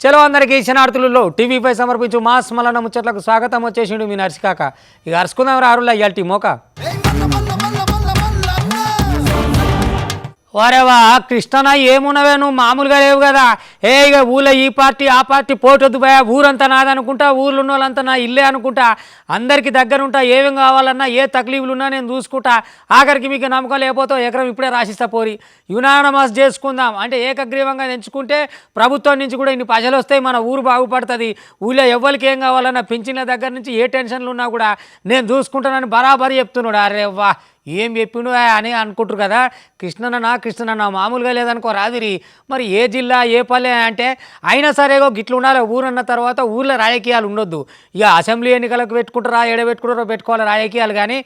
చలో అందరికీ శనార్థులలో టీవీపై సమర్పించు మాస్ మలన ముచ్చట్లకు స్వాగతం వచ్చేసిండు మీ నర్సికాక. ఇక అరుచుకుందాం రారులా ఇయాల్టి మోక వారేవా కృష్ణనా ఏమున్నవే నువ్వు మామూలుగా లేవు కదా. ఇక ఊళ్ళో ఈ పార్టీ ఆ పార్టీ పోటొద్దు పోయా, ఊరంతా నాదనుకుంటా, ఊర్లో ఉన్న వాళ్ళంతా నా ఇల్లే అనుకుంటా, అందరికీ దగ్గర ఉంటా, ఏమేం కావాలన్నా ఏ తక్లీఫ్లు ఉన్నా నేను చూసుకుంటా, ఆఖరికి మీకు నమ్మకం లేకపోతే ఎకరం ఇప్పుడే రాసిస్తా పోరి, యునానమస్ చేసుకుందాం అంటే ఏకగ్రీవంగా ఎంచుకుంటే ప్రభుత్వం నుంచి కూడా ఇన్ని పైసలు వస్తాయి, మన ఊరు బాగుపడుతుంది, ఊళ్ళో ఎవరికి ఏం కావాలన్నా పింఛన్ల దగ్గర నుంచి ఏ టెన్షన్లు ఉన్నా కూడా నేను చూసుకుంటానని బరాబరి చెప్తున్నాడు. అరే వా ఏం చెప్పిండు అని అనుకుంటారు కదా. కృష్ణన్న మామూలుగా లేదనుకో రాదిరి. మరి ఏ జిల్లా ఏ పల్లె అంటే అయినా సరేగో గిట్లు ఉండాలి. ఊరన్న తర్వాత ఊర్లో రాజకీయాలు ఉండొద్దు. ఇక అసెంబ్లీ ఎన్నికలకు పెట్టుకుంటారా పెట్టుకుంటారో పెట్టుకోవాలి రాజకీయాలు, కానీ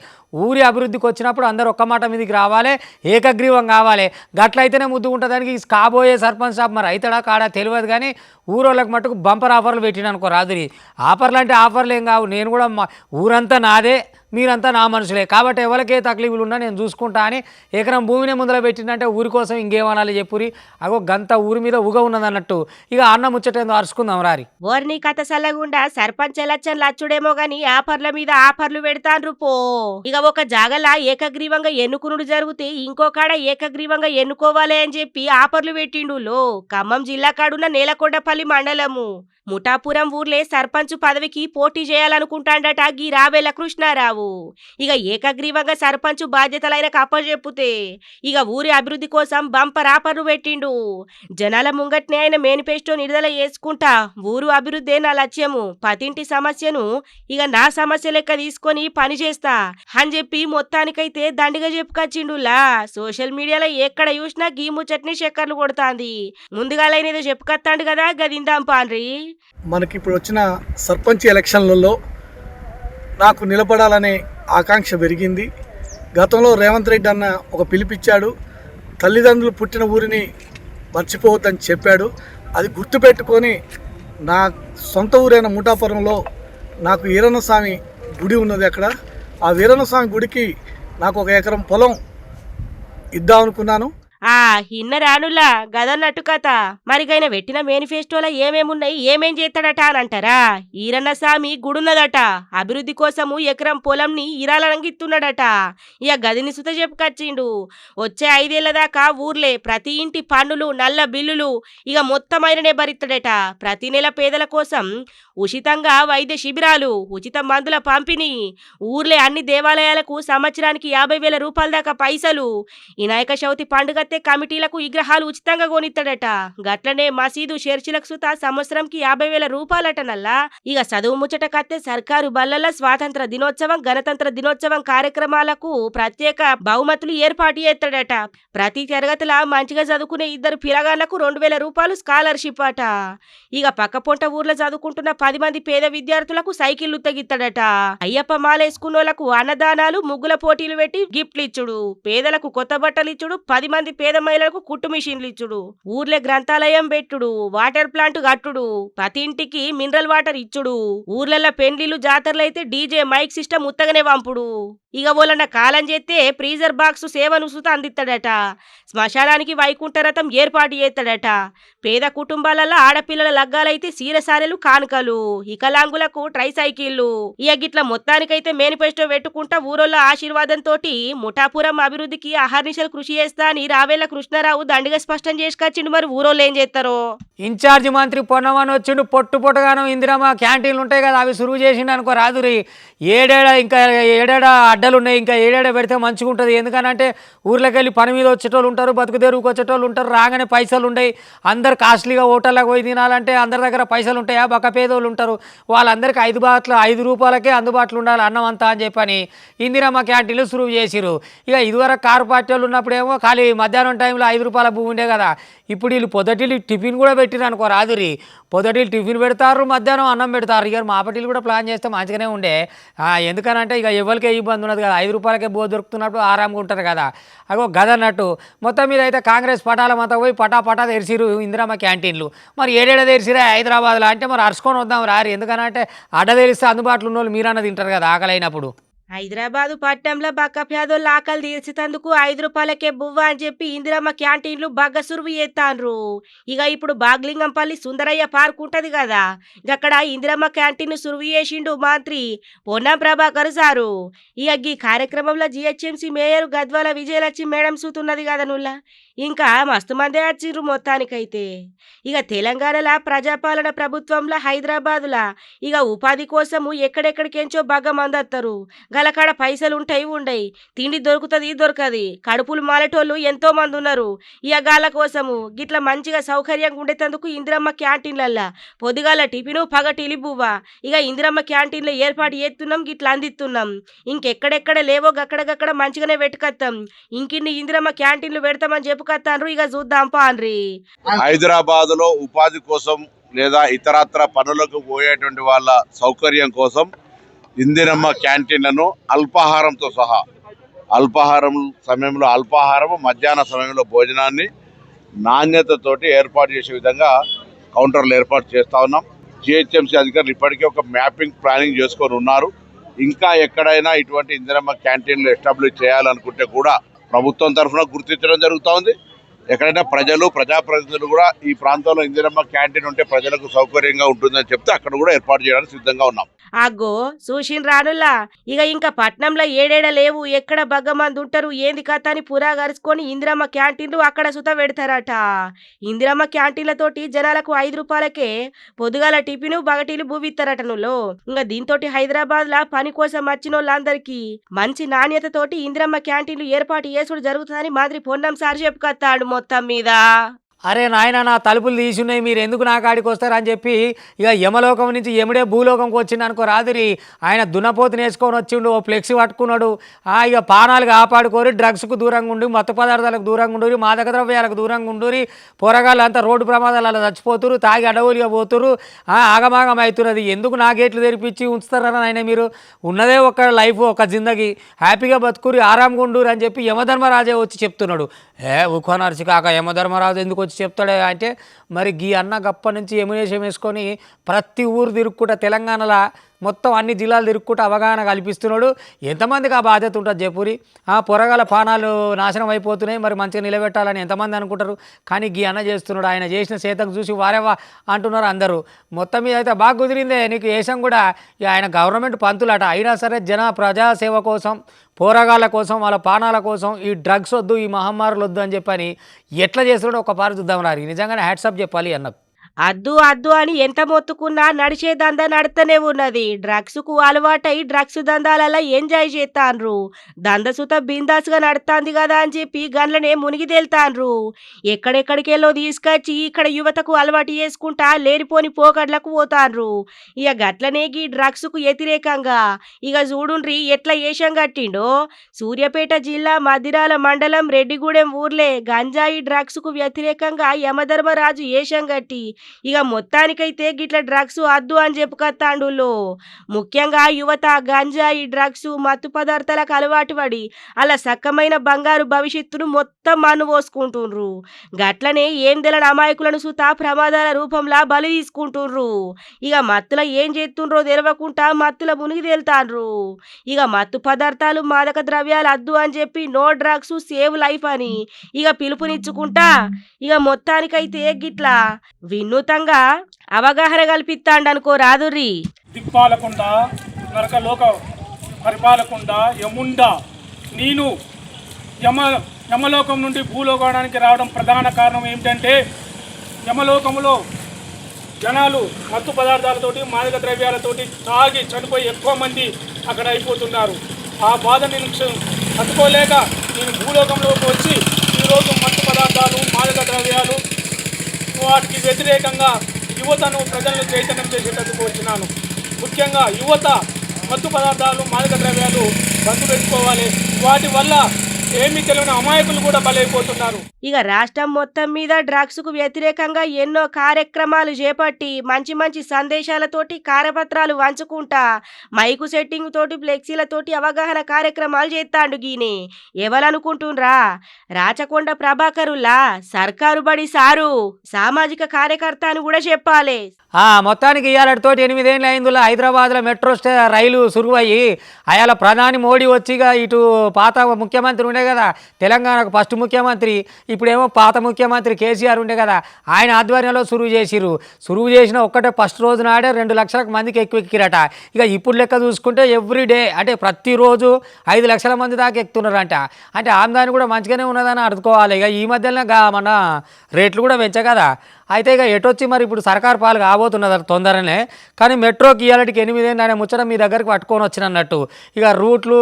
ఊరి అభివృద్ధికి వచ్చినప్పుడు అందరూ ఒక్క మాట మీదకి రావాలి, ఏకగ్రీవం కావాలి. గట్లయితేనే ముద్దు ఉంటుందానికి కాబోయే సర్పంచ్ సాబ్ మరి అవుతాడా కాడా తెలియదు, కానీ ఊరోళ్ళకి మట్టుకు బంపర్ ఆఫర్లు పెట్టిన అనుకో రాదురి. ఆఫర్లు అంటే ఆఫర్లు ఏం కావు, నేను కూడా ఊరంతా నాదే, మీరంతా నా మనుషులే, కాబట్టి ఎవరికే తక్లీఫ్లు ఉన్నా నేను చూసుకుంటా అని ఎకరం భూమిని ముందర పెట్టిందంటే ఊరి కోసం ఇంకేమనాలి చెప్పురి. అగో గంత ఊరి మీద ఉగ ఉన్నదన్నట్టు. ఇక అన్న ముచ్చటేందో అరుచుకుందాం రారి. ఓర్ని కథ సల్లగుండా సర్పంచ్ ఎలక్షన్ లచ్చుడేమో గాని ఆఫర్ల మీద ఆఫర్లు పెడతాన్రు పో. ఇక ఒక జాగలా ఏకగ్రీవంగా ఎన్నుకునుడు జరిగితే ఇంకో కాడ ఏకగ్రీవంగా ఎన్నుకోవాలి అని చెప్పి ఆఫర్లు పెట్టిండు. ఖమ్మం జిల్లా కాడున్న నేలకొండపల్లి మండలము ముఠాపురం ఊర్లే సర్పంచ్ పదవికి పోటీ చేయాలనుకుంటాడట గీ రావేల కృష్ణారావు. ఇక ఏకగ్రీవంగా సర్పంచ్ బాధ్యతలైనకు అప్పచెప్పుతే ఇక ఊరి అభివృద్ధి కోసం బంపర్ ఆఫర్లు పెట్టిండు. జనాల ముంగట్నే ఆయన మేనిఫెస్టో విడుదల చేసుకుంటా ఊరు అభివృద్ధే నా లక్ష్యము, పతింటి సమస్యను ఇక నా సమస్య లెక్క తీసుకొని పని చేస్తా అని చెప్పి మొత్తానికైతే దండిగా చెప్పుకొచ్చిండులా. సోషల్ మీడియాలో ఎక్కడ చూసినా గీ ముచ్చట్ని చక్కర్లు కొడుతాంది. ముందుగాలైనదో చెప్పుకొత్తాండు కదా, గదిందాం పాన్రి. మనకి ఇప్పుడు వచ్చిన సర్పంచ్ ఎలక్షన్లలో నాకు నిలబడాలనే ఆకాంక్ష పెరిగింది. గతంలో రేవంత్ రెడ్డి అన్న ఒక పిలిపిచ్చాడు, తల్లిదండ్రులు పుట్టిన ఊరిని మర్చిపోవద్దని చెప్పాడు. అది గుర్తుపెట్టుకొని నా సొంత ఊరైన ముఠాపురంలో నాకు వీరన్నస్వామి గుడి ఉన్నది. అక్కడ ఆ వీరన్నస్వామి గుడికి నాకు 1 ఎకరం పొలం ఇద్దామనుకున్నాను. ఇన్న రానులా గదన్నట్టు కథ. మరిగైన పెట్టిన మేనిఫెస్టోలో ఏమేమున్నాయి, ఏమేం చేస్తాడట అని అంటారా. ఈరన్న స్వామి గుడున్నదట, అభివృద్ధి కోసము ఎకరం పొలంని ఇరాలంగిస్తున్నాడట. ఇక గదిని సుత చెప్పుకొచ్చిండు. వచ్చే 5 ఏళ్ల దాకా ఊర్లే ప్రతి ఇంటి పన్నులు నల్ల బిల్లులు ఇక మొత్తం ఆయననే భరిస్తాడట. ప్రతి నెల పేదల కోసం ఉచితంగా వైద్య శిబిరాలు, ఉచిత మందుల పంపిణీ, ఊర్లే అన్ని దేవాలయాలకు సంవత్సరానికి 50,000 రూపాయల దాకా పైసలు, వినాయక చవితి పండుగ కమిటీలకు విగ్రహాలు ఉచితంగా కొనిస్తాడట. గట్లనే మసీదు చర్చిలకు సుత సంవత్సరంకి 50,000 రూపాయలట నల్లా. ఇక చదువు ముచ్చట కత్తే సర్కారు బల్లల స్వాతంత్ర దినోత్సవం గణతంత్ర దినోత్సవం కార్యక్రమాలకు ప్రత్యేక బహుమతులు ఏర్పాటు చేస్తాడట. ప్రతి తరగతిలా మంచిగా చదువుకునే 2 పిల్లగాళ్లకు 2,000 రూపాయలు స్కాలర్షిప్ అట. ఇక పక్క పొంట ఊర్లో చదువుకుంటున్న 10 మంది పేద విద్యార్థులకు సైకిళ్లు తగిస్తాడట. అయ్యప్ప మాలేసుకున్నోళ్లకు అన్నదానాలు ముగ్గుల పోటీలు పెట్టి గిఫ్ట్లు ఇచ్చుడు, పేదలకు కొత్త బట్టలు ఇచ్చుడు, 10 మంది పేద మహిళలకు కుట్టు మిషన్లు ఇచ్చుడు, ఊర్లే గ్రంథాలయం పెట్టుడు, వాటర్ ప్లాంట్ కట్టుడు, ప్రతి ఇంటికి మినరల్ వాటర్ ఇచ్చుడు, ఊర్లలో పెండ్లిలు జాతరలైతే డీజే మైక్ సిస్టమ్ ఉత్తగానే పంపుడు. ఇక ఓలన్న కాలం చేస్తే ఫ్రీజర్ బాక్స్ సేవను సుత అందిస్తాడట. శ్మశానానికి వైకుంఠ రథం ఏర్పాటు చేస్తాడట. పేద కుటుంబాలలో ఆడపిల్లల లగ్గాలైతే సీరసారెలు కానుకలు, వికలాంగులకు ట్రైసైకిళ్లు. ఇక గిట్ల మొత్తానికైతే మేనిఫెస్టో పెట్టుకుంటా ఊరోళ్ళ ఆశీర్వాదంతో ముఠాపురం అభివృద్ధికి అహర్నిశలు కృషి చేస్తా అని రావేల కృష్ణారావు దండిగా స్పష్టం చేసుకొచ్చిండు. మరి ఊరోళ్ళు ఏం చేస్తారో. ఇన్ఛార్జి మంత్రి పొన్నమని వచ్చిండు, పొట్టుగాను ఇందిరమ్మ క్యాంటీన్లు ఉంటాయి కదా అవి సురువు చేసిండు అనుకో రాదురి. ఇంకా ఏడేడా అడ్డలు ఉన్నాయి, ఇంకా ఏడేడా పెడితే మంచిగా ఉంటుంది. ఎందుకనంటే ఊర్లోకి వెళ్ళి పని మీద వచ్చేటోళ్ళు ఉంటారు, బతుకు తెరువుకు వచ్చేటోళ్ళు ఉంటారు, రాగానే పైసలు ఉంటాయి. అందరు కాస్ట్లీగా హోటళ్ళకి పోయి తినాలంటే అందరి దగ్గర పైసలు ఉంటాయా, బక్క పేదోళ్ళు ఉంటారు, వాళ్ళందరికీ 5 రూపాయలకే అందుబాటులో ఉండాలి అన్నం అంతా అని చెప్పని ఇందిరమ్మ క్యాంటీన్లు సురువు చేసిరు. ఇక ఇదివరకు కారు పార్టీ వాళ్ళు ఉన్నప్పుడేమో ఖాళీ మధ్యాహ్నం టైంలో 5 రూపాయల భూమి ఉండే కదా. ఇప్పుడు వీళ్ళు పొద్దుటిల్లు టిఫిన్ కూడా పెట్టిరు అనుకో రాదురి. పొద్దుటిల్లు టిఫిన్ పెడతారు, మధ్యాహ్నం అన్నం పెడతారు. ఇక మాపటిల్లు కూడా ప్లాన్ చేస్తే మంచిగానే ఉండే. ఎందుకనంటే ఇక ఎవరికే ఇబ్బంది ఉన్నది కదా, 5 రూపాయలకే బో దొరుకుతున్నప్పుడు ఆరాంగా ఉంటారు కదా. అగో గదన్నట్టు మొత్తం మీద అయితే కాంగ్రెస్ పటాలమంతా పోయి పటా తెరిసిరు ఇందిరమ్మ క్యాంటీన్లు. మరి ఏడేడ తెరిసిరా హైదరాబాద్లో అంటే మరి అరుచుకొని వద్దాం రారి. ఎందుకనంటే అడ్డ తెరిస్తే అందుబాటులో ఉన్న వాళ్ళు మీరన్న తింటారు కదా ఆకలి అయినప్పుడు. హైదరాబాదు పట్నంలో బక్క పేదోళ్ళ ఆకలి తీర్చేందుకు 5 రూపాయలకే బువ్వ అని చెప్పి ఇందిరమ్మ క్యాంటీన్లు బగ్గ సురువు చేస్తాండ్రు. ఇక ఇప్పుడు బాగ్లింగంపల్లి సుందరయ్య పార్క్ ఉంటది కదా, అక్కడ ఇందిరమ్మ క్యాంటీన్ సురువు చేసిండు మంత్రి పొన్నం ప్రభాకర్ సారు. ఇక ఈ కార్యక్రమంలో GHMC mayor Gadwal Vijayalakshmi madam సూతున్నది కదా నుల్లా, ఇంకా మస్తు మందే వచ్చిండ్రు మొత్తానికైతే. ఇక తెలంగాణలో ప్రజాపాలన ప్రభుత్వంలో హైదరాబాదులా ఇక ఉపాధి కోసము ఎక్కడెక్కడికెంచో బగ్గ మందత్తరు. గలకాడ పైసలు ఉంటాయి ఉండయి, తిండి దొరుకుతుంది దొరకది, కడుపులు మాలేటోళ్ళు ఎంతో మంది ఉన్నారు. ఇక గాళ్ళ కోసము గిట్ల మంచిగా సౌకర్యంగా ఉండేటందుకు ఇందిరమ్మ క్యాంటీన్లల్లా పొద్దుగాల టిఫిను పగటిలి బువ్వ ఇక ఇందిరమ్మ క్యాంటీన్లో ఏర్పాటు చేస్తున్నాం, గిట్ల అందిస్తున్నాం. ఇంకెక్కడెక్కడ లేవో గక్కడగక్కడ మంచిగానే పెట్టుకొస్తాం. ఇంకిన్ని ఇందిరమ్మ క్యాంటీన్లు పెడతామని చెప్పుకొస్తాండ్రు. ఇక చూద్దాం పాన్రి. హైదరాబాద్ లో ఉపాధి కోసం లేదా ఇతరత్ర పనులకు పోయేటువంటి వాళ్ళ సౌకర్యం కోసం ఇందిరమ్మ క్యాంటీన్లను అల్పాహారంతో సహా అల్పాహారం సమయంలో అల్పాహారం, మధ్యాహ్న సమయంలో భోజనాన్ని నాణ్యతతోటి ఏర్పాటు చేసే విధంగా కౌంటర్లు ఏర్పాటు చేస్తా ఉన్నాం. జిహెచ్ఎంసీ అధికారులు ఇప్పటికే ఒక మ్యాపింగ్ ప్లానింగ్ చేసుకొని ఉన్నారు. ఇంకా ఎక్కడైనా ఇటువంటి ఇందిరమ్మ క్యాంటీన్లు ఎస్టాబ్లిష్ చేయాలనుకుంటే కూడా ప్రభుత్వం తరఫున గుర్తించడం జరుగుతూ ఉంది. ఎక్కడైనా ప్రజలు ప్రజాప్రతినిధులు కూడా ఈ ప్రాంతంలో ఇందిరమ్మ క్యాంటీన్ ఉంటే ప్రజలకు సౌకర్యంగా ఉంటుందని చెప్తే అక్కడ కూడా ఏర్పాటు చేయడానికి సిద్ధంగా ఉన్నాం. అగ్గో చూసిన రానుల్లా ఇక ఇంకా పట్నంలో ఏడేడ లేవు, ఎక్కడ బగ్గమంది ఉంటారు ఏంది కథ అని పురా గరుచుకొని ఇందిరమ్మ క్యాంటీన్లు అక్కడ సుత పెడతారట. ఇందిరమ్మ క్యాంటీన్లతోటి జనాలకు 5 రూపాయలకే పొద్దుగాల టిఫిను బగటీలు బువ్విస్తారట నువ్వు. ఇంకా దీంతో హైదరాబాద్ లా పని కోసం వచ్చిన వాళ్ళందరికీ మంచి నాణ్యతతోటి ఇందిరమ్మ క్యాంటీన్లు ఏర్పాటు చేసుడు జరుగుతుందని మంత్రి పొన్నం సార్ చెప్పుకొస్తాడు మొత్తం మీద. అరే నాయన, నా తలుపులు తీసున్నాయి, మీరు ఎందుకు నా కాడికి వస్తారని చెప్పి ఇక యమలోకం నుంచి ఎముడే భూలోకంకి వచ్చిండు అనుకో రాదురి. ఆయన దున్నపోతుని వేసుకొని వచ్చిండు, ఓ ఫ్లెక్సీ పట్టుకున్నాడు. ఇక పానాలు కాపాడుకోరి, డ్రగ్స్కు దూరంగా ఉండి, మత్తు పదార్థాలకు దూరంగా ఉండురి, మాదక ద్రవ్యాలకు దూరంగా ఉండురి, పోరగాళ్ళు అంతా రోడ్డు ప్రమాదాలు అలా చచ్చిపోతురు, తాగి అడవులుగా పోతురు, ఆగమాగం అవుతున్నది. ఎందుకు నా గేట్లు తెరిపించి ఉంచుతారని ఆయన, మీరు ఉన్నదే ఒక లైఫ్, ఒక జిందగీ, హ్యాపీగా బతుకురి, ఆరాంగా ఉండురు అని చెప్పి యమధర్మరాజే వచ్చి చెప్తున్నాడు. ఉఖోనర్చి కాక యమధర్మరాజు ఎందుకు వచ్చి చెప్తాడే అంటే, మరి గీ అన్న గప్ప నుంచి ఎమ్యునేషన్ వేసుకొని ప్రతి ఊరు తిరుక్కుంటా తెలంగాణలో మొత్తం అన్ని జిల్లాలు తిరుక్కుంటూ అవగాహన కల్పిస్తున్నాడు. ఎంతమందికి ఆ బాధ్యత ఉంటుంది చెప్పురి? పొరగాల పానాలు నాశనం అయిపోతున్నాయి, మరి మంచిగా నిలబెట్టాలని ఎంతమంది అనుకుంటారు? కానీ గీ అన్న చేస్తున్నాడు. ఆయన చేసిన చేతకు చూసి వారేవా అంటున్నారు అందరూ. మొత్తం మీద అయితే బాగా కుదిరిందే నీకు వేషం కూడా. ఆయన గవర్నమెంట్ పంతులట, అయినా సరే ప్రజాసేవ కోసం, పోరగాళ్ళ కోసం, వాళ్ళ పానాల కోసం ఈ డ్రగ్స్ వద్దు, ఈ మహమ్మారులు వద్దు అని చెప్పని ఎట్లా చేస్తున్నాడో ఒక పారు చూద్దాం రారి. నిజంగానే హ్యాట్సప్ చెప్పాలి అన్నకు. అద్దు అద్దు అని ఎంత మొత్తుకున్నా నడిచే దందా నడుతూనే ఉన్నది. డ్రగ్స్కు అలవాటై డ్రగ్స్ దందాలలో ఎంజాయ్ చేస్తాండ్రు. దందసుత బిందాస్గా నడుతాంది కదా అని చెప్పి గన్లనే మునిగి తేల్తాండ్రు. ఎక్కడెక్కడికెళ్ళో తీసుకొచ్చి ఇక్కడ యువతకు అలవాటు చేసుకుంటా లేనిపోని పోకడ్లకు పోతాండ్రు. ఇక గట్లనే ఈ డ్రగ్స్కు వ్యతిరేకంగా ఇక చూడుండ్రి ఎట్లా ఏషం కట్టిండో. సూర్యాపేట జిల్లా మదిరాల మండలం రెడ్డిగూడెం ఊర్లే గంజాయి డ్రగ్స్కు వ్యతిరేకంగా యమధర్మరాజు ఏషం కట్టి ఇక మొత్తానికైతే గిట్ల డ్రగ్స్ అద్దు అని చెప్పుకొత్తాండులో. ముఖ్యంగా యువత గంజాయి డ్రగ్స్ మత్తు పదార్థాలకు అలవాటు పడి అలా సక్కమైన బంగారు భవిష్యత్తును మొత్తం మన్ను పోసుకుంటుండ్రు. గట్లనే ఏం తెలని అమాయకులను సుతా ప్రమాదాల రూపంలో బలి తీసుకుంటుండ్రు. ఇక మత్తుల ఏం చేస్తుండ్రో తెలవకుండా మత్తుల మునిగి తేలుతాండ్రు. ఇక మత్తు పదార్థాలు మాదక ద్రవ్యాలు అద్దు అని చెప్పి నో డ్రగ్స్ సేవ్ లైఫ్ అని ఇక పిలుపునిచ్చుకుంటా ఇక మొత్తానికైతే గిట్లా వినూతంగా అవగాహన కల్పిస్తాండనుకో రాదుర్రి. దిక్పాలకుండ నరకలోక పరిపాలకుండ యముండ నేను యమలోకం నుండి భూలోకానికి రావడం ప్రధాన కారణం ఏమిటంటే, యమలోకంలో జనాలు మత్తు పదార్థాలతోటి మాదక ద్రవ్యాలతోటి తాగి చనిపోయి ఎక్కువ మంది అక్కడ అయిపోతున్నారు. ఆ బాధ నేను తట్టుకోలేక నేను భూలోకంలోకి వచ్చి ఈరోజు మత్తు పదార్థాలు మాదక ద్రవ్యాలు వాటికి వ్యతిరేకంగా యువతను ప్రజలను చైతన్యం చేసేటందుకు వచ్చినాను. ముఖ్యంగా యువత మత్తు పదార్థాలు మాదక ద్రవ్యాలు బంద్ పెట్టుకోవాలి. వాటి వల్ల ఏమీ తెలియని అమాయకులు కూడా బలైపోతున్నారు. ఇక రాష్ట్రం మొత్తం మీద డ్రగ్స్ కు వ్యతిరేకంగా ఎన్నో కార్యక్రమాలు చేపట్టి మంచి మంచి సందేశాలతోటి కార్యపత్రాలు వంచుకుంటా మైకు సెట్టింగ్ తోటి ఫ్లెక్సీలతోటి అవగాహన కార్యక్రమాలు చేస్తాండు గీనే ఎవరనుకుంటుండ్రా రాచకొండ ప్రభాకరుల్లా సర్కారు బడి సారు సామాజిక కార్యకర్త అని కూడా చెప్పాలి. మొత్తానికి ఇవాళతోటి 8 ఏళ్ళు అయిందిలా హైదరాబాద్లో మెట్రో రైలు సురువయ్యి అయాల ప్రధాని మోడీ వచ్చిగా ఇటు పాత ముఖ్యమంత్రి ఉండే కదా తెలంగాణకు ఫస్ట్ ముఖ్యమంత్రి, ఇప్పుడేమో పాత ముఖ్యమంత్రి కేసీఆర్ ఉండే కదా ఆయన ఆధ్వర్యంలో సురువు చేసిన ఒక్కటే ఫస్ట్ రోజు నాడే 2 లక్షల మందికి ఎక్కిరట. ఇక ఇప్పుడు లెక్క చూసుకుంటే ఎవ్రీడే అంటే ప్రతిరోజు 5 లక్షల మంది దాకా ఎక్కుతున్నారంట. అంటే ఆమ్దాని కూడా మంచిగానే ఉన్నదని అర్థకోవాలి. ఇక ఈ మధ్యలో మన రేట్లు కూడా పెంచగదా. అయితే ఇక ఎటొచ్చి మరి ఇప్పుడు సర్కారు పాలు కాబోతున్నది తొందరనే. కానీ మెట్రోకి ఇవాళకి 8 ఏళ్ళు అనే ముచ్చట మీ దగ్గరికి పట్టుకొని వచ్చినట్టు. ఇక రూట్లు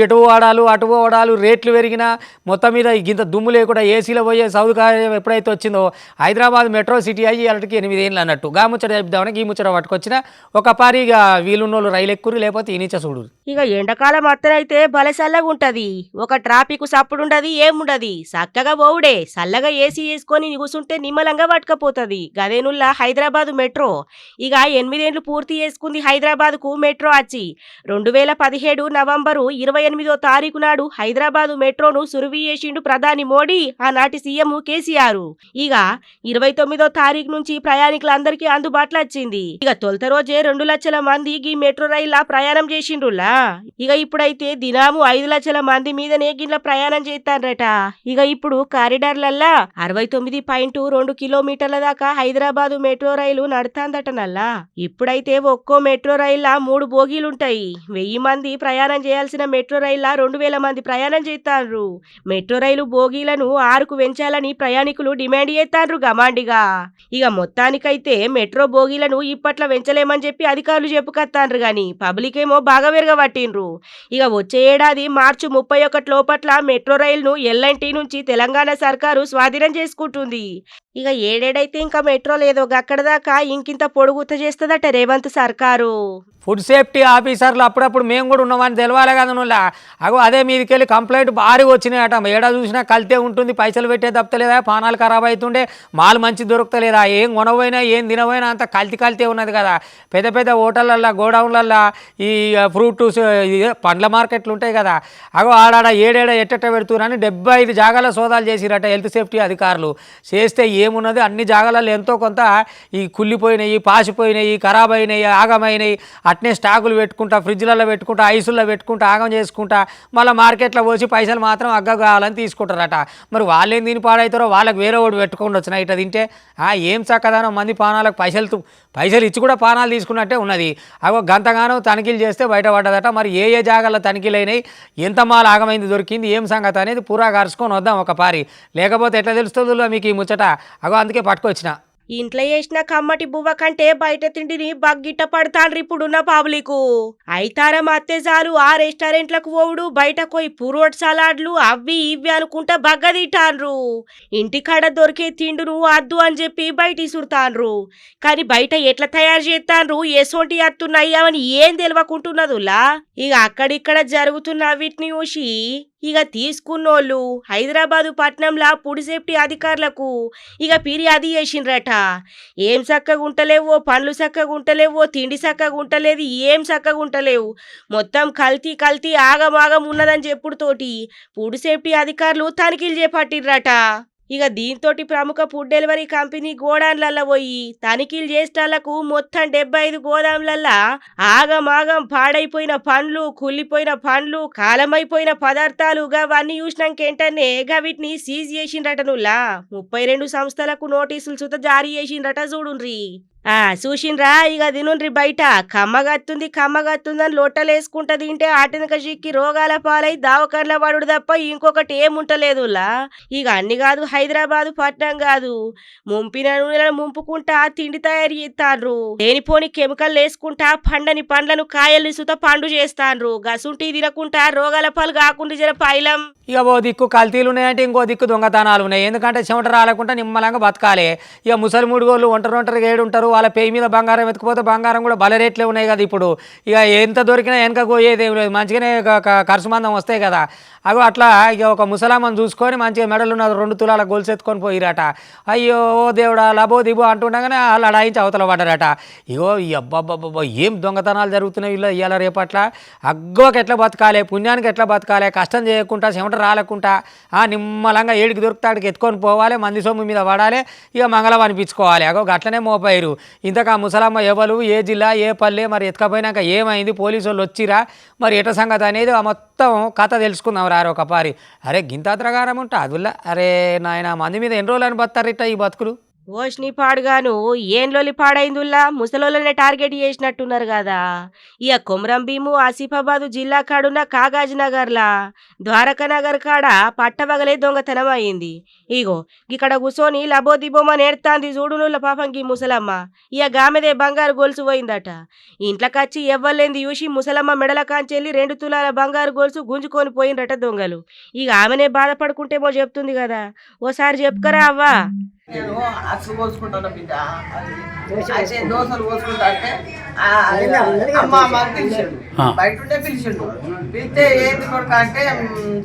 ఎటు ఓడాలు అటు ఓడాలు రేట్లు పెరిగినా మొత్తం మీద ఇంత దుమ్ము లేకుండా ఏసీలో పోయే సౌకర్యం ఎప్పుడైతే వచ్చిందో హైదరాబాద్ మెట్రో సిటీ అయ్యి ఇవాళకి 8 ఏళ్ళు అన్నట్టు. గా ముచ్చట చెప్దామని ఈ ముచ్చట పట్టుకొచ్చిన ఒక పారి ఇక వీలున్నోళ్ళు రైలు ఎక్కురు లేకపోతే ఈ నీచ చూడు. ఇక ఎండాకాలం అత్తనైతే భలే చల్లగా ఉంటది. ఒక ట్రాఫిక్ సప్పుడుండది ఏముండది చక్కగా పోవుడే చల్లగా ఏసీ వేసుకొని కూసుంటే నిమ్మలంగా పట్టుకపోతుంది. గదేనుల్లా హైదరాబాద్ మెట్రో ఇక 8 ఏళ్ళు పూర్తి చేసుకుంది హైదరాబాద్ కు మెట్రో వచ్చి. 2017 నవంబరు 28వ తారీఖు నాడు హైదరాబాద్ మెట్రోను సురువి చేసిండు ప్రధాని మోడీ, ఆనాటి సీఎం కేసీఆర్. ఇక 29వ తారీఖు నుంచి ప్రయాణికులందరికీ అందుబాటులో వచ్చింది. ఇక తొలుత రోజే 2 లక్షల మంది ఈ మెట్రో రైల్లో ప్రయాణం చేసిండ్రులా. ఇక ఇప్పుడైతే దినాము 5 లక్షల మంది మీదనే గిట్ల ప్రయాణం చేస్తారట. ఇక ఇప్పుడు కారిడార్లల్లా 69.2 కిలోమీటర్ల దాకా హైదరాబాద్ మెట్రో రైలు నడుతాందట నల్లా. ఇప్పుడైతే ఒక్కో మెట్రో రైల్లో 3 బోగీలుంటాయి. 1000 మంది ప్రయాణం చేయాల్సిన మెట్రో రైల్లో 2000 మంది ప్రయాణం చేస్తాండ్రు. మెట్రో రైలు బోగీలను 6కు పెంచాలని ప్రయాణికులు డిమాండ్ చేస్తాండ్రు గమాండిగా. ఇక మొత్తానికైతే మెట్రో బోగీలను ఇప్పట్లో పెంచలేమని చెప్పి అధికారులు చెప్పుకొత్తాండ్రు గాని పబ్లిక్ ఏమో బాగా విరగబట్టిండ్రు. ఇక వచ్చే ఏడాది మార్చి 31 లోపట్ల మెట్రో రైలును ఎల్ఎన్టీ నుంచి తెలంగాణ సర్కారు స్వాధీనం చేసుకుంటుంది. ఇక ఏడేడైతే ఇంకా మెట్రో లేదో అక్కడ దాకా ఇంకింత పొడుగుత చేస్తుందట రేవంత్ సర్కారు. ఫుడ్ సేఫ్టీ ఆఫీసర్లు అప్పుడప్పుడు మేము కూడా ఉన్నామని తెలవాలి కదా నువ్వు. అగో అదే మీదకెళ్ళి కంప్లైంట్ భారీగా వచ్చినాయట. ఏడా చూసినా కల్తే ఉంటుంది, పైసలు పెట్టే తప్పలేదా, పానాలు ఖరాబ్ అవుతుండే, మాల్ మంచి దొరుకుతలేదా, ఏం కొనవైనా ఏం తినవైనా అంత కల్తీ ఉన్నది కదా. పెద్ద పెద్ద హోటళ్ళల్లో గోడౌన్లల్లో ఈ ఫ్రూట్ పండ్ల మార్కెట్లు ఉంటాయి కదా, అగో ఆడాడ ఏడేడ ఎట్టెట్ట పెడుతున్నారని 75 జాగాల సోదాలు చేసిరట హెల్త్ సేఫ్టీ అధికారులు. చేస్తే ఏమున్నది అన్ని జాగాలలో ఎంతో కొంత ఈ కుళ్ళిపోయినాయి, పాసిపోయినాయి, ఖరాబ్ అయినాయి, ఆగమైనాయి. అట్నే స్టాకులు పెట్టుకుంటా, ఫ్రిడ్జ్లలో పెట్టుకుంటా, ఐసుల్లో పెట్టుకుంటా, ఆగం చేసుకుంటా మళ్ళీ మార్కెట్లో పోసి పైసలు మాత్రం అగ్గ కావాలని తీసుకుంటారట. మరి వాళ్ళేం దీని పాడవుతారో వాళ్ళకి వేరే వాడు పెట్టుకుండా వచ్చిన ఇట్లా తింటే ఏం చక్కదానో మంది పానాలకు పైసలు ఇచ్చి కూడా పానాలు తీసుకున్నట్టే ఉన్నది. అగో గంతగానో తనిఖీలు చేస్తే బయటపడ్డదట. మరి ఏ జాగాల్లో తనిఖీలు అయినాయి, ఎంత మాల్ ఆగమైంది దొరికింది, ఏం సంగతి అనేది పూరా గారుచుకొని వద్దాం ఒక పారి. లేకపోతే ఎట్లా తెలుస్తుందో మీకు ఈ ముచ్చట. అగో అందుకే పట్టుకొచ్చిన. ఇంట్లో చేసిన కమ్మటి బువ్వ కంటే బయట తిండిని బగ్గిట్ట పడతాండ్రు ఇప్పుడున్న పబ్లిక్. అయితారం అత్తే చాలు ఆ రెస్టారెంట్లకు పోవుడు, బయట పోయి పురోట్ సలాడ్లు అవి ఇవి అనుకుంటా బగ్గ తింటాండ్రు. ఇంటికాడ దొరికే తిండును అద్దు అని చెప్పి బయట ఇసురుతాండ్రు. కానీ బయట ఎట్లా తయారు చేస్తాండ్రు, ఎసోంటి అత్తున్నాయి అని ఏం తెలియకుంటున్నదులా. ఇక అక్కడిక్కడ జరుగుతున్న వీటిని చూసి ఇక తీసుకున్నోళ్ళు హైదరాబాదు పట్నంలా ఫుడ్ సేఫ్టీ అధికారులకు ఇక ఫిర్యాదు చేసిండ్రట. ఏం చక్కగా ఉంటలేవో, పండ్లు చక్కగా ఉంటలేవో, తిండి చక్కగా ఉంటలేదు, ఏం చక్కగా ఉంటలేవు, మొత్తం కల్తీ ఆగమాగం ఉన్నదని చెప్పుడుతోటి ఫుడ్ సేఫ్టీ అధికారులు తనిఖీలు చేపట్టిండ్రట. ఇక దీంతో ప్రముఖ ఫుడ్ డెలివరీ కంపెనీ గోడాన్లల్లో పోయి తనిఖీలు చేసేటాళ్లకు మొత్తం 75 గోదాంలల్లా ఆగమాగం పాడైపోయిన పండ్లు, కుళ్ళిపోయిన పండ్లు, కాలమైపోయిన పదార్థాలు అవన్నీ చూసినాకేంటనే వీటిని సీజ్ చేసిండ్రట. నుల్లా 32 సంస్థలకు నోటీసులు సుత జారీ చేసిండ్రట. చూడుండ్రి. చూసిండ్రా. ఇక తినుండ్రి. బయట కమ్మగత్తుందని లొట్టలేసుకుంటా తింటే ఆటనక చిక్కి రోగాల పాలై దావకర్ల పడుడు తప్ప ఇంకొకటి ఏముంటలేదులా. ఇక అన్ని కాదు, హైదరాబాదు పట్నం కాదు, ముంపిన నూనెలను ముంపుకుంటా తిండి తయారు చేస్తాండ్రు. దేనిపోని కెమికల్ వేసుకుంటా పండని పండ్లను కాయల్ని సుత పండు చేస్తాండ్రు. గసుంటి తినకుంటా రోగాల పాలు కాకుండా జర పైలం. ఇక ఓ దిక్కు కల్తీలు ఉన్నాయంటే ఇంకో దిక్కు దొంగతనాలు ఉన్నాయి. ఎందుకంటే చెమట రాలకుండా నిమ్మలంగా బతకాలి. ఇక ముసలి ముడుగోళ్ళు ఒంటరిగా ఏడుంటారు, వాళ్ళ పేయి మీద బంగారం ఎత్తుకుపోతే బంగారం కూడా బల రేట్లే ఉన్నాయి కదా ఇప్పుడు. ఇక ఎంత దొరికినా వెనక పోయేది ఏం లేదు, మంచిగానే ఖర్చు మందం వస్తాయి కదా. అగో అట్లా ఇక ఒక ముసలామని చూసుకొని మంచిగా మెడలు ఉన్న 2 తులాల గొలుసు ఎత్తుకొని పోయిరట. అయ్యో ఓ దేవుడా లబో దిబో అంటుండగానే వాళ్ళు అడాయించి అవతల పడ్డారట. ఇగో ఈ అబ్బాబ్బాబ్బా ఏం దొంగతనాలు జరుగుతున్నాయి వీళ్ళు ఇవాళ రేపట్ల. అగ్గోకి ఎట్లా బతకాలి, పుణ్యానికి ఎట్లా బతకాలి, కష్టం చేయకుండా చెమట రాలకుండా నిమ్మలంగా ఏడికి దొరుకుతాడికి ఎత్తుకొని పోవాలి, మంది సొమ్ము మీద పడాలి, ఇక మంగళం అనిపించుకోవాలి. అగో అట్లనే మోపాయిరు. ఇంతకా ముసలమ్మ ఎవరు, ఏ జిల్లా, ఏ పల్లె, మరి ఎత్తుకపోయినాక ఏమైంది, పోలీసు వాళ్ళు వచ్చిరా, మరి ఎట సంగతి అనేది ఆ మొత్తం కథ తెలుసుకుందాం రారు ఒక పారి. అరే గింతాత్రగారం ఉంటా అదుల్లా. అరే నాయన మంది మీద ఎన్ని రోజులు అని బతారు ఇట్ట ఈ బతుకులు. ఓష్ని పాడుగాను ఏంలోలి పాడైందుల్లా ముసలోళ్ళనే టార్గెట్ చేసినట్టున్నారు కదా. ఇక కొమరం భీము ఆసిఫాబాదు జిల్లా కాడున్న కాగజ్ నగర్లా ద్వారకా నగర్ కాడ పట్టబగలే దొంగతనం అయింది. ఇగో ఇక్కడ కూసోని లబోదిబోమని ఏడ్తాంది చూడునుల పాపంకి ముసలమ్మ. ఇక గామెదే బంగారు గొలుసు పోయిందట. ఇంట్లోకొచ్చి ఎవ్వలేంది చూసి ముసలమ్మ మెడల కాంచెల్లి 2 తులాల బంగారు గొలుసు గుంజుకొని పోయిందట దొంగలు. ఇక ఆమెనే బాధపడుకుంటేమో చెప్తుంది కదా, ఓసారి చెప్పుకరా అవ్వా. నేను అచ్చు పోసుకుంటాను బిడ్డ, అయితే దోశలు పోసుకుంటా అంటే అమ్మ అమ్మని పిలిచిండు, బయట ఉంటే పిలిచిండు. పిలిస్తే ఏంది కొడుకు అంటే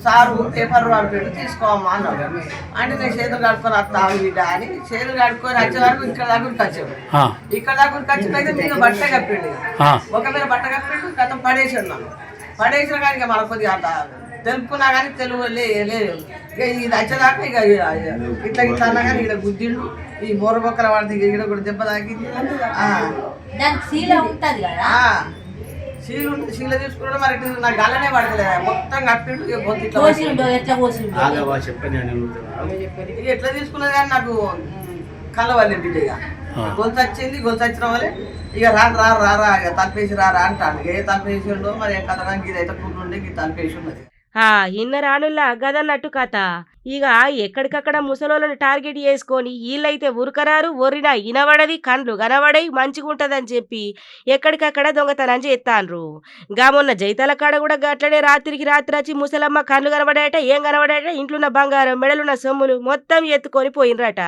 సారు పేపర్ వాడు తీసుకోమ్మా అన్నాడు. అంటే నేను చేతులు కడుక్కొని వస్తాను బిడ్డ అని చేతులు కడుక్కొని వచ్చే వరకు ఇక్కడ దగ్గరికి వచ్చాడు. ఇక్కడ దగ్గరికి వచ్చినైతే మీద బట్ట కప్పిండు, ఒక మీద బట్ట కప్పిండు, గతం పడేసాడు. నన్ను పడేసిన కానీ ఇక మన కొద్దిగా అంత తెలుపుకున్నా కానీ తెలుగు లేదు. ఇక ఇది వచ్చేదాకా ఇక ఇట్లా ఇట్లా అన్నా కానీ ఇక్కడ గుద్దిండు, ఈ మూర బొక్కల వాడితే ఇక్కడ కూడా దెబ్బ తాకింది. శీల తీసుకున్నాడు, మరి నాకు గల్లనే పడతలేదు, మొత్తం కప్పిండు. ఇక ఎట్లా తీసుకున్నది కానీ నాకు కళ్ళ వాళ్ళే బిడ్డ. ఇక గొంతు వచ్చింది, గొంతు వచ్చిన వాళ్ళే ఇక రారా ఇక తలపేసి రారా అంటాను. ఏ తలపేసిండో మరి ఏం కథ, ఇది అయితే కూర్చుండే ఈ తలపేసి ఉన్నది. ఇన్న రానుల్లా గదన్నట్టు కథ. ఇక ఎక్కడికక్కడ ముసలోళ్ళని టార్గెట్ చేసుకొని వీళ్ళైతే ఉరకరారు, ఒరినా ఇనబడది, కండ్లు కనబడయి, మంచిగుంటదని చెప్పి ఎక్కడికక్కడ దొంగతనం చేస్తాన్రు. గా మొన్న జైతాల కాడ కూడా గట్లనే రాత్రికి రాత్రి వచ్చి ముసలమ్మ కండ్లు కనబడాయట, ఏం కనబడాయట, ఇంట్లున్న బంగారం మెడలున్న సొమ్ములు మొత్తం ఎత్తుకొని పోయినరట.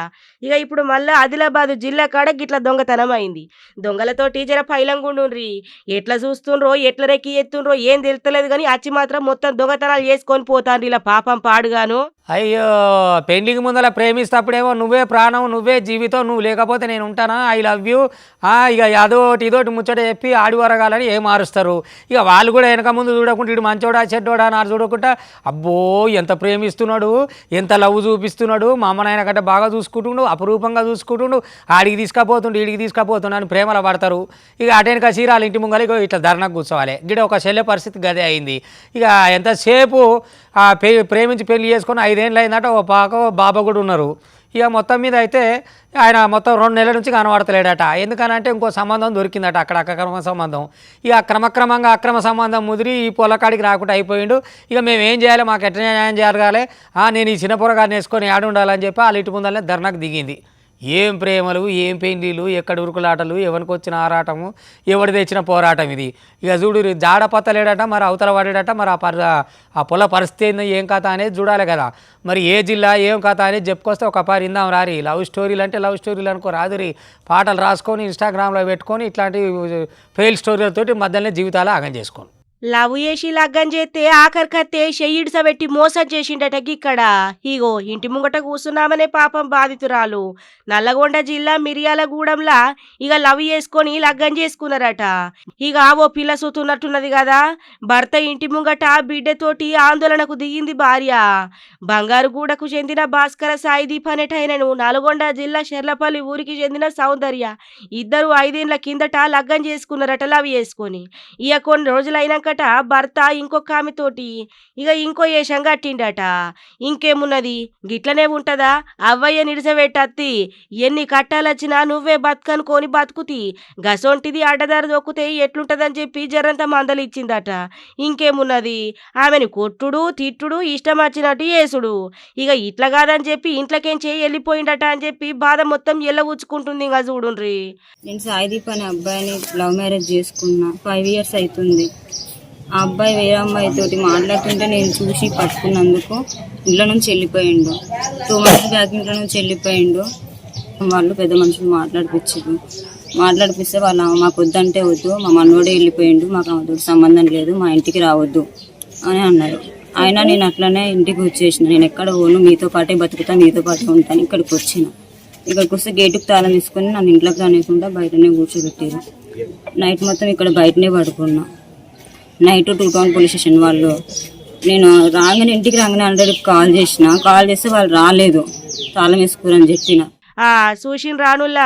ఇక ఇప్పుడు మళ్ళా ఆదిలాబాద్ జిల్లా కాడ గిట్ల దొంగతనం అయింది. దొంగలతోటి జర పైలంగుండుండ్రి, ఎట్లా చూస్తుండ్రో ఎట్ల రెక్కి ఎత్తుండ్రో ఏం తెలుస్తలేదు కానీ అచ్చి మాత్రం మొత్తం దొంగతనాలు చేసుకొని పోతాండ్రు ఇలా పాపం పాడుగాను. అయ్యో పెండ్లికి ముందర ప్రేమిస్తప్పుడేమో నువ్వే ప్రాణం, నువ్వే జీవితం, నువ్వు లేకపోతే నేను ఉంటానా, ఐ లవ్ యూ, ఇక అదోటి ఇదోటి ముచ్చట చెప్పి ఆడివరగాలని ఏం మారుస్తారు. ఇక వాళ్ళు కూడా వెనక ముందు చూడకుండా ఇటు మంచోడా చెడ్డోడా అని చూడకుండా అబ్బో ఎంత ప్రేమిస్తున్నాడు, ఎంత లవ్ చూపిస్తున్నాడు, మా అమ్మ నాయన కంటే బాగా చూసుకుంటుండు, అపురూపంగా చూసుకుంటుండు, ఆడికి తీసుకపోతుండు ఈడికి తీసుకపోతుండు అని ప్రేమలో పడతారు. ఇక అటెనక చీరాలు ఇంటి ముంగలి ఇట్లా ధర్నాకు కూర్చోవాలి. గిడ ఒక చెల్లె పరిస్థితి గదే అయింది. ఇక ఎంతసేపు ప్రేమించి పెళ్లి చేసుకొని 5 ఏళ్ళు అయిందట. ఓ పాక బాబా కూడా ఉన్నారు. ఇక మొత్తం మీద అయితే ఆయన మొత్తం 2 నెలల నుంచి కనబడతలేడట. ఎందుకనంటే ఇంకో సంబంధం దొరికిందట అక్కడ, అక్రమ సంబంధం. ఇక క్రమక్రమంగా అక్రమ సంబంధం ముదిరి ఈ పొలకాడికి రాకుండా అయిపోయిండు. ఇక మేము ఏం చేయాలి, మాకు ఎట్లా న్యాయం జరగాలి, నేను ఈ చిన్న పొరగాన్ని వేసుకొని ఆడి ఉండాలని చెప్పి వాళ్ళ ఇటు ముందరనే ధర్నాకు దిగింది. ఏం ప్రేమలు, ఏం పెండ్లీలు, ఎక్కడ ఉరుకులాటలు, ఎవరికి వచ్చిన ఆరాటము, ఎవడు తెచ్చిన పోరాటం ఇది. ఇక చూడు జాడ పత్తలేడట, మరి అవతల పడేడట, మరి ఆ పొల పరిస్థితి ఏందో ఏం కథ అనేది చూడాలి కదా. మరి ఏ జిల్లా ఏం కథ అనేది చెప్పుకొస్తే ఒక పారి ఇందాం రారి. లవ్ స్టోరీలు అంటే లవ్ స్టోరీలు అనుకో రాదురి, పాటలు రాసుకొని ఇన్స్టాగ్రామ్లో పెట్టుకొని ఇట్లాంటి ఫెయిల్ స్టోరీలతోటి మధ్యలోనే జీవితాలు ఆగం చేసుకోండి. లవ్ చేసి లగ్గం చేస్తే ఆఖరికత్తే చెయ్యిడిసబెట్టి మోసం చేసిండట ఇక్కడ. ఇగో ఇంటి ముంగట కూర్చున్నామనే పాపం బాధితురాలు నల్లగొండ జిల్లా మిర్యాలగూడెంలా ఇక లవ్ చేసుకొని లగ్గం చేసుకున్నారట. ఇక ఓ పిల్ల సూతున్నట్టున్నది కదా, భర్త ఇంటి ముంగట బిడ్డతోటి ఆందోళనకు దిగింది భార్య. బంగారుగూడకు చెందిన భాస్కర సాయిదీప్ అనేటైనను నల్గొండ జిల్లా షెర్లపల్లి ఊరికి చెందిన సౌందర్య ఇద్దరు 5 ఏళ్ల కిందట లగ్గం చేసుకున్నారట లవ్ చేసుకొని. ఇక కొన్ని రోజులైనాక భర్త ఇంకొక ఆమెతోటి ఇక ఇంకో ఏషం కట్టిండట. ఇంకేమున్నది గిట్లనే ఉంటదా, అవ్వయ్య నిడిసబెట్టత్తి ఎన్ని కట్టాలొచ్చినా నువ్వే బతుకనుకొని బతుకుతి, గసొంటిది అడ్డదారి దొక్కుతే ఎట్లుంటదని చెప్పి జరంత మందలు ఇచ్చిందట. ఇంకేమున్నది ఆమెను కొట్టుడు తిట్టుడు ఇష్టం వచ్చినట్టు చేసుడు. ఇక ఇట్లా కాదని చెప్పి ఇంట్లోకేంచి వెళ్ళిపోయిందట అని చెప్పి బాధ మొత్తం ఎల్లవుచ్చుకుంటుంది. ఇంకా చూడుండ్రి. నేను సాయిదీప్ అనే అబ్బాయిని లవ్ మ్యారేజ్ చేసుకున్నా, 5 years అవుతుంది. ఆ అబ్బాయి వేరే అమ్మాయితోటి మాట్లాడుతుంటే నేను చూసి పట్టుకున్నందుకు ఇంట్లో నుంచి వెళ్ళిపోయిండు. 2 months బ్యాక్ ఇంట్లో నుంచి వెళ్ళిపోయిండు. వాళ్ళు పెద్ద మనుషులు మాట్లాడిపించారు. మాట్లాడిపిస్తే వాళ్ళ మాకు వద్దంటే వద్దు, మా మనోడే వెళ్ళిపోయిండు, మాకు ఆమెతో సంబంధం లేదు, మా ఇంటికి రావద్దు అని అన్నారు. అయినా నేను అట్లనే ఇంటికి వచ్చేసిన. నేను ఎక్కడ పోను, మీతో పాటే బతుకుతా, మీతో పాటే ఉంటాను. ఇక్కడికి వచ్చిన. ఇక్కడికి వస్తే గేటుకు తాళం తీసుకొని నన్ను ఇంట్లోకి రానికుండా బయటనే కూర్చోబెట్టారు. నైట్ మొత్తం ఇక్కడ బయటనే పడుకున్నా. నైట్ 2 టౌన్ పోలీస్ స్టేషన్ వాళ్ళు నేను రాగానే ఇంటికి రాగానే 100కి కాల్ చేస్తే వాళ్ళు రాలేదు, తాళం వేసుకోరని చెప్పిన. చూసిన రానుల్లా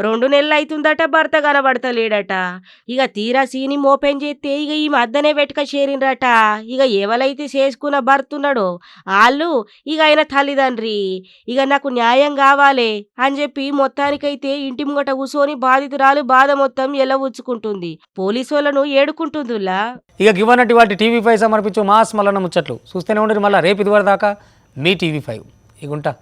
2 నెలలు అవుతుందట, భర్త కనబడతలేడట. ఇక తీరా సీని ఓపెన్ చేస్తే ఇక ఈ మద్దనే వెటక చేరిండ్రట. ఇక ఎవరైతే చేసుకున్న భర్త ఉన్నాడో వాళ్ళు ఇక ఆయన తల్లిదండ్రి ఇక నాకు న్యాయం కావాలి అని చెప్పి మొత్తానికైతే ఇంటి ముంగట కూసోని బాధితురాలు బాధ మొత్తం ఎల్లవుచ్చుకుంటుంది. పోలీసు వాళ్ళను ఏడుకుంటుందిలా. ఇక గివన్నట్టు వాటి టీవీ5 సమర్పించు మాస్ మల్లన్న ముచ్చట్లు చూస్తూనే ఉండరు. మళ్ళీ రేపు ఇదివరదాకా మీ టీవీ5 ఇగుంటా.